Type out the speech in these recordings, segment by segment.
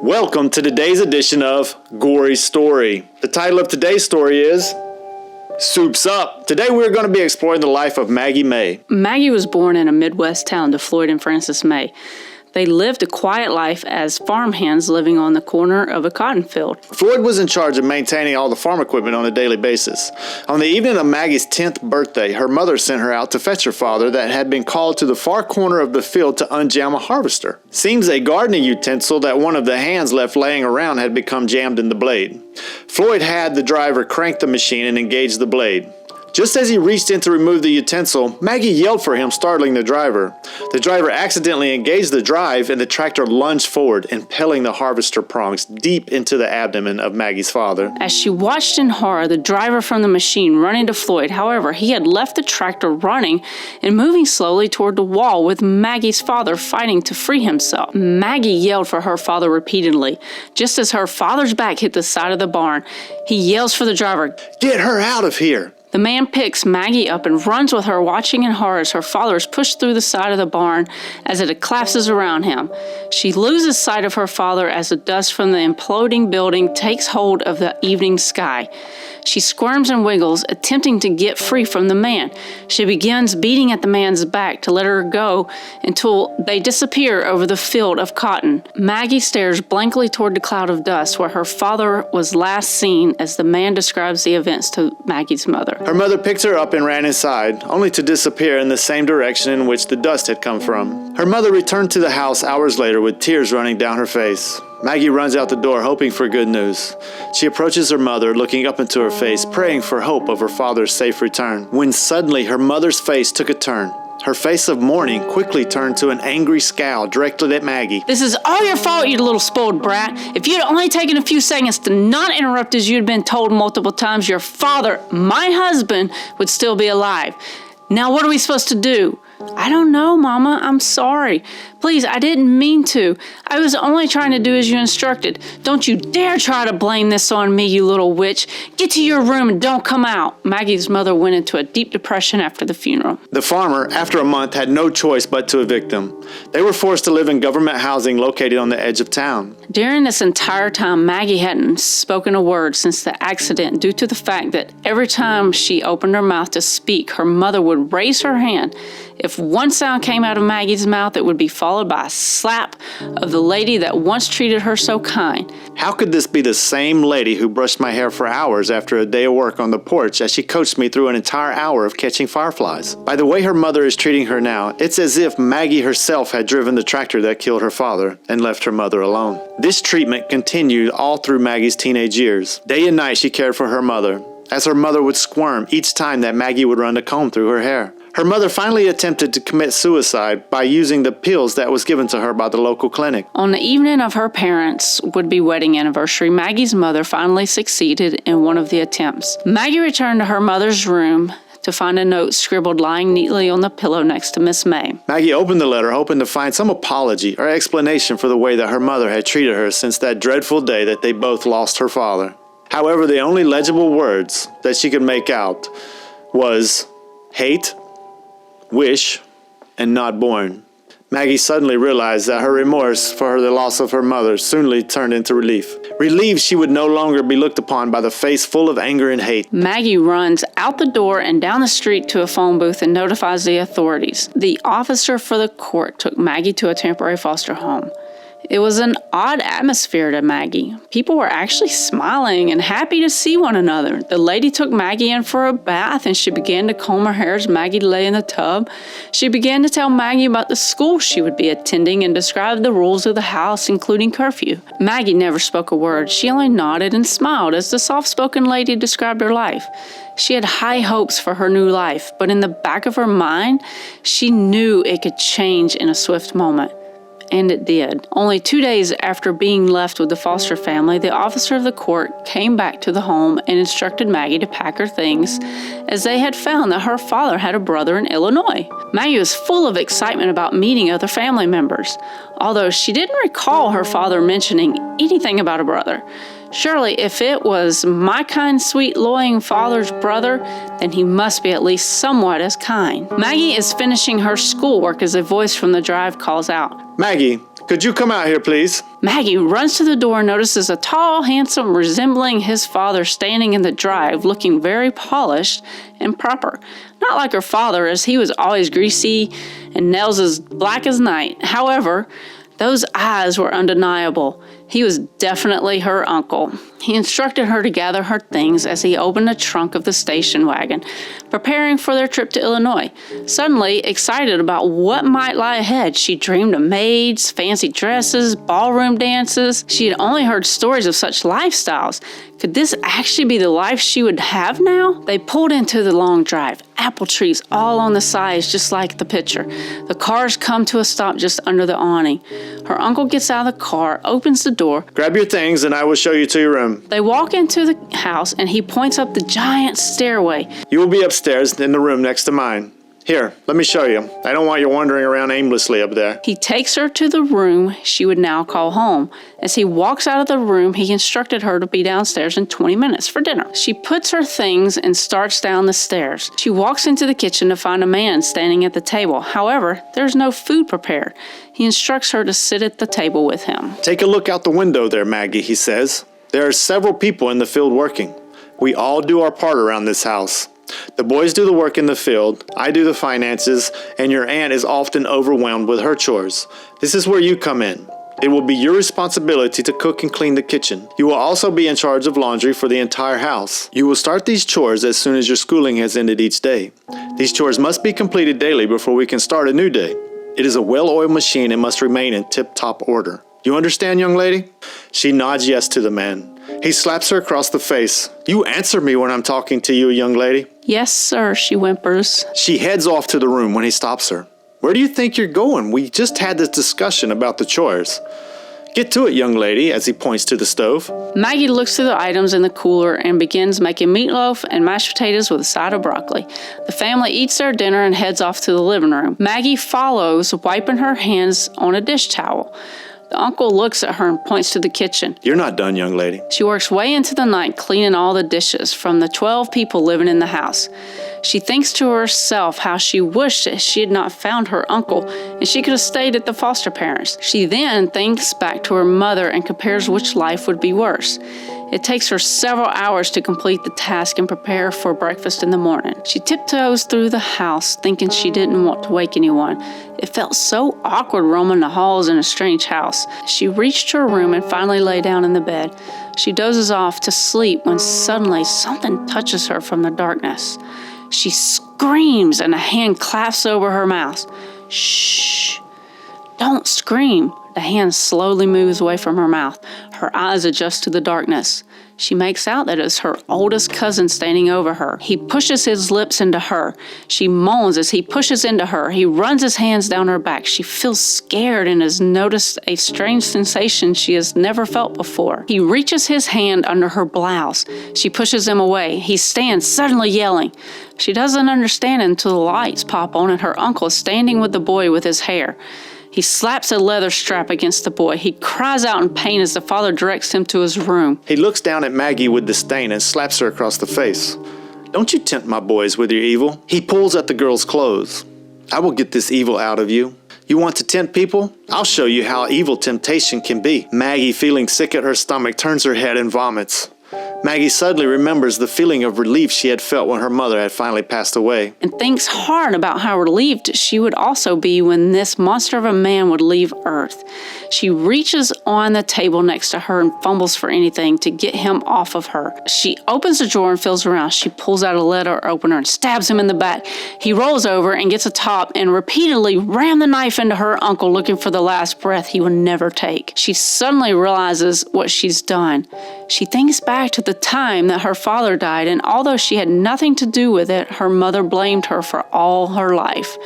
Welcome to today's edition of Gory Story. The title of today's story is Soup's Up. Today we're going to be exploring the life of Maggie May. Maggie was born in a Midwest town to Floyd and Frances May. They lived a quiet life as farmhands living on the corner of a cotton field. Floyd was in charge of maintaining all the farm equipment on a daily basis. On the evening of Maggie's 10th birthday, her mother sent her out to fetch her father that had been called to the far corner of the field to unjam a harvester. Seems a gardening utensil that one of the hands left laying around had become jammed in the blade. Floyd had the driver crank the machine and engage the blade. Just as he reached in to remove the utensil, Maggie yelled for him, startling the driver. The driver accidentally engaged the drive and the tractor lunged forward, impaling the harvester prongs deep into the abdomen of Maggie's father. As she watched in horror, the driver from the machine run into Floyd. However, he had left the tractor running and moving slowly toward the wall with Maggie's father fighting to free himself. Maggie yelled for her father repeatedly. Just as her father's back hit the side of the barn, he yells for the driver, "Get her out of here!" The man picks Maggie up and runs with her, watching in horror as her father is pushed through the side of the barn as it collapses around him. She loses sight of her father as the dust from the imploding building takes hold of the evening sky. She squirms and wiggles, attempting to get free from the man. She begins beating at the man's back to let her go until they disappear over the field of cotton. Maggie stares blankly toward the cloud of dust where her father was last seen as the man describes the events to Maggie's mother. Her mother picked her up and ran inside, only to disappear in the same direction in which the dust had come from. Her mother returned to the house hours later with tears running down her face. Maggie runs out the door, hoping for good news. She approaches her mother, looking up into her face, praying for hope of her father's safe return. When suddenly her mother's face took a turn. Her face of mourning quickly turned to an angry scowl directed at Maggie. "This is all your fault, you little spoiled brat. If you'd only taken a few seconds to not interrupt as you'd been told multiple times, your father, my husband, would still be alive. Now what are we supposed to do?" "I don't know, Mama. I'm sorry. Please, I didn't mean to. I was only trying to do as you instructed. Don't you dare try to blame this on me, you little witch. Get to your room and don't come out." Maggie's mother went into a deep depression after the funeral. The farmer, after a month, had no choice but to evict them. They were forced to live in government housing located on the edge of town. During this entire time, Maggie hadn't spoken a word since the accident due to the fact that every time she opened her mouth to speak, her mother would raise her hand. If one sound came out of Maggie's mouth, it would be followed by a slap of the lady that once treated her so kind. How could this be the same lady who brushed my hair for hours after a day of work on the porch as she coached me through an entire hour of catching fireflies? By the way her mother is treating her now, it's as if Maggie herself had driven the tractor that killed her father and left her mother alone. This treatment continued all through Maggie's teenage years. Day and night she cared for her mother, as her mother would squirm each time that Maggie would run a comb through her hair. Her mother finally attempted to commit suicide by using the pills that was given to her by the local clinic. On the evening of her parents' would-be wedding anniversary, Maggie's mother finally succeeded in one of the attempts. Maggie returned to her mother's room to find a note scribbled lying neatly on the pillow next to Miss May. Maggie opened the letter hoping to find some apology or explanation for the way that her mother had treated her since that dreadful day that they both lost her father. However, the only legible words that she could make out was hate, wish, and not born. Maggie suddenly realized that her remorse for the loss of her mother soon turned into relief. Relieved she would no longer be looked upon by the face full of anger and hate. Maggie runs out the door and down the street to a phone booth and notifies the authorities. The officer for the court took Maggie to a temporary foster home. It was an odd atmosphere to Maggie. People were actually smiling and happy to see one another. The lady took Maggie in for a bath and she began to comb her hair as Maggie lay in the tub. She began to tell Maggie about the school she would be attending and described the rules of the house, including curfew. Maggie never spoke a word. She only nodded and smiled as the soft-spoken lady described her life. She had high hopes for her new life, but in the back of her mind, she knew it could change in a swift moment. And it did. Only 2 days after being left with the foster family, the officer of the court came back to the home and instructed Maggie to pack her things, as they had found that her father had a brother in Illinois. Maggie was full of excitement about meeting other family members, although she didn't recall her father mentioning anything about a brother. Surely, if it was my kind, sweet, loyal father's brother, then he must be at least somewhat as kind. Maggie is finishing her schoolwork as a voice from the drive calls out, "Maggie, Could you come out here, please? Maggie runs to the door and notices a tall, handsome, resembling his father standing in the drive, looking very polished and proper. Not like her father, as he was always greasy and nails as black as night. However, those eyes were undeniable. He was definitely her uncle. He instructed her to gather her things as he opened the trunk of the station wagon, preparing for their trip to Illinois. Suddenly, excited about what might lie ahead, she dreamed of maids, fancy dresses, ballroom dances. She had only heard stories of such lifestyles. Could this actually be the life she would have now? They pulled into the long drive. Apple trees all on the sides, just like the picture. The cars come to a stop just under the awning. Her uncle gets out of the car, opens the door. Grab your things and I will show you to your room. They walk into the house and he points up the giant stairway. You will be upstairs in the room next to mine. Here, let me show you. I don't want you wandering around aimlessly up there. He takes her to the room she would now call home. As he walks out of the room, he instructed her to be downstairs in 20 minutes for dinner. She puts her things and starts down the stairs. She walks into the kitchen to find a man standing at the table. However, there's no food prepared. He instructs her to sit at the table with him. Take a look out the window there, Maggie, he says. There are several people in the field working. We all do our part around this house. The boys do the work in the field, I do the finances, and your aunt is often overwhelmed with her chores. This is where you come in. It will be your responsibility to cook and clean the kitchen. You will also be in charge of laundry for the entire house. You will start these chores as soon as your schooling has ended each day. These chores must be completed daily before we can start a new day. It is a well-oiled machine and must remain in tip-top order. You understand, young lady? She nods yes to the man. He slaps her across the face. You answer me when I'm talking to you, young lady. Yes, sir, she whimpers. She heads off to the room when he stops her. Where do you think you're going? We just had this discussion about the chores. Get to it, young lady, as he points to the stove. Maggie looks through the items in the cooler and begins making meatloaf and mashed potatoes with a side of broccoli. The family eats their dinner and heads off to the living room. Maggie follows, wiping her hands on a dish towel. The uncle looks at her and points to the kitchen. You're not done, young lady. She works way into the night cleaning all the dishes from the 12 people living in the house. She thinks to herself how she wished that she had not found her uncle and she could have stayed at the foster parents. She then thinks back to her mother and compares which life would be worse. It takes her several hours to complete the task and prepare for breakfast in the morning. She tiptoes through the house, thinking she didn't want to wake anyone. It felt so awkward roaming the halls in a strange house. She reached her room and finally lay down in the bed. She dozes off to sleep when suddenly something touches her from the darkness. She screams and a hand claps over her mouth. Shh! Don't scream. The hand slowly moves away from her mouth. Her eyes adjust to the darkness. She makes out that it's her oldest cousin standing over her. He pushes his lips into her. She moans as he pushes into her. He runs his hands down her back. She feels scared and has noticed a strange sensation she has never felt before. He reaches his hand under her blouse. She pushes him away. He stands, suddenly yelling. She doesn't understand until the lights pop on and her uncle is standing with the boy with his hair. He slaps a leather strap against the boy. He cries out in pain as the father directs him to his room. He looks down at Maggie with disdain and slaps her across the face. Don't you tempt my boys with your evil. He pulls at the girl's clothes. I will get this evil out of you. You want to tempt people? I'll show you how evil temptation can be. Maggie, feeling sick at her stomach, turns her head and vomits. Maggie suddenly remembers the feeling of relief she had felt when her mother had finally passed away. And thinks hard about how relieved she would also be when this monster of a man would leave Earth. She reaches on the table next to her and fumbles for anything to get him off of her. She opens the drawer and feels around. She pulls out a letter opener and stabs him in the back. He rolls over and gets a top and repeatedly rams the knife into her uncle, looking for the last breath he would never take. She suddenly realizes what she's done. She thinks back to the time that her father died, and although she had nothing to do with it, her mother blamed her for all her life.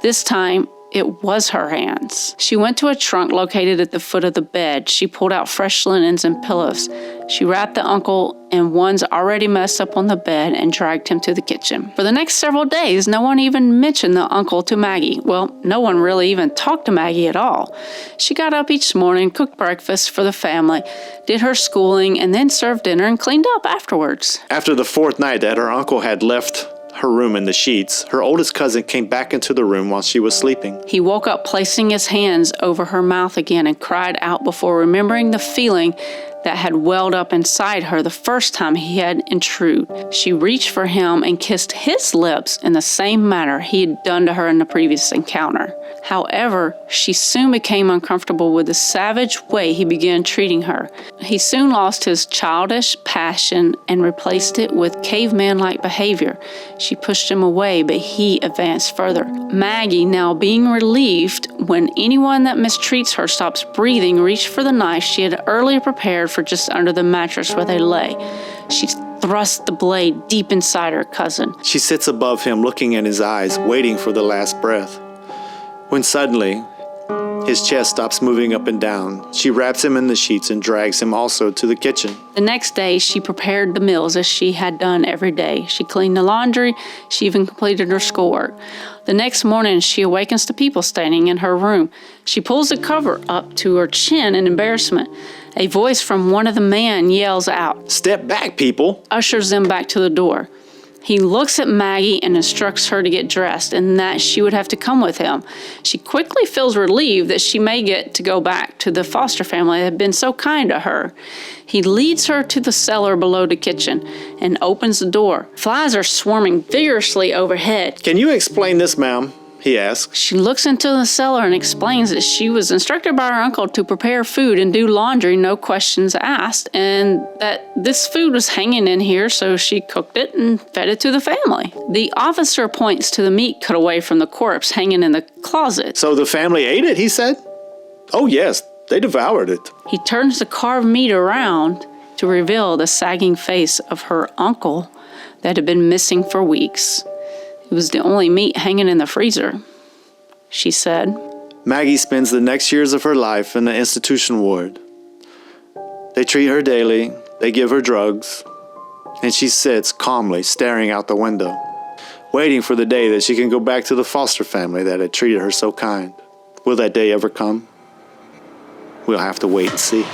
This time, it was her hands. She went to a trunk located at the foot of the bed. She pulled out fresh linens and pillows. She wrapped the uncle in ones already messed up on the bed and dragged him to the kitchen. For the next several days, no one even mentioned the uncle to Maggie. Well, no one really even talked to Maggie at all. She got up each morning, cooked breakfast for the family, did her schooling, and then served dinner and cleaned up afterwards. After the fourth night that her uncle had left her room in the sheets, her oldest cousin came back into the room while she was sleeping. He woke up placing his hands over her mouth again and cried out before remembering the feeling that had welled up inside her the first time he had intruded. She reached for him and kissed his lips in the same manner he had done to her in the previous encounter. However, she soon became uncomfortable with the savage way he began treating her. He soon lost his childish passion and replaced it with caveman-like behavior. She pushed him away, but he advanced further. Maggie, now being relieved when anyone that mistreats her stops breathing, reached for the knife she had earlier prepared for just under the mattress where they lay. She thrust the blade deep inside her cousin. She sits above him, looking in his eyes, waiting for the last breath. When suddenly, his chest stops moving up and down, she wraps him in the sheets and drags him also to the kitchen. The next day, she prepared the meals as she had done every day. She cleaned the laundry. She even completed her schoolwork. The next morning, she awakens to people standing in her room. She pulls the cover up to her chin in embarrassment. A voice from one of the men yells out, "Step back, people!" ushers them back to the door. He looks at Maggie and instructs her to get dressed and that she would have to come with him. She quickly feels relieved that she may get to go back to the foster family that had been so kind to her. He leads her to the cellar below the kitchen and opens the door. Flies are swarming vigorously overhead. "Can you explain this, ma'am?" he asks. She looks into the cellar and explains that she was instructed by her uncle to prepare food and do laundry, no questions asked, and that this food was hanging in here, so she cooked it and fed it to the family. The officer points to the meat cut away from the corpse hanging in the closet. "So the family ate it," he said. "Oh yes, they devoured it." He turns the carved meat around to reveal the sagging face of her uncle that had been missing for weeks. It was the only meat hanging in the freezer, she said. Maggie spends the next years of her life in the institution ward. They treat her daily, they give her drugs, and she sits calmly staring out the window, waiting for the day that she can go back to the foster family that had treated her so kind. Will that day ever come? We'll have to wait and see.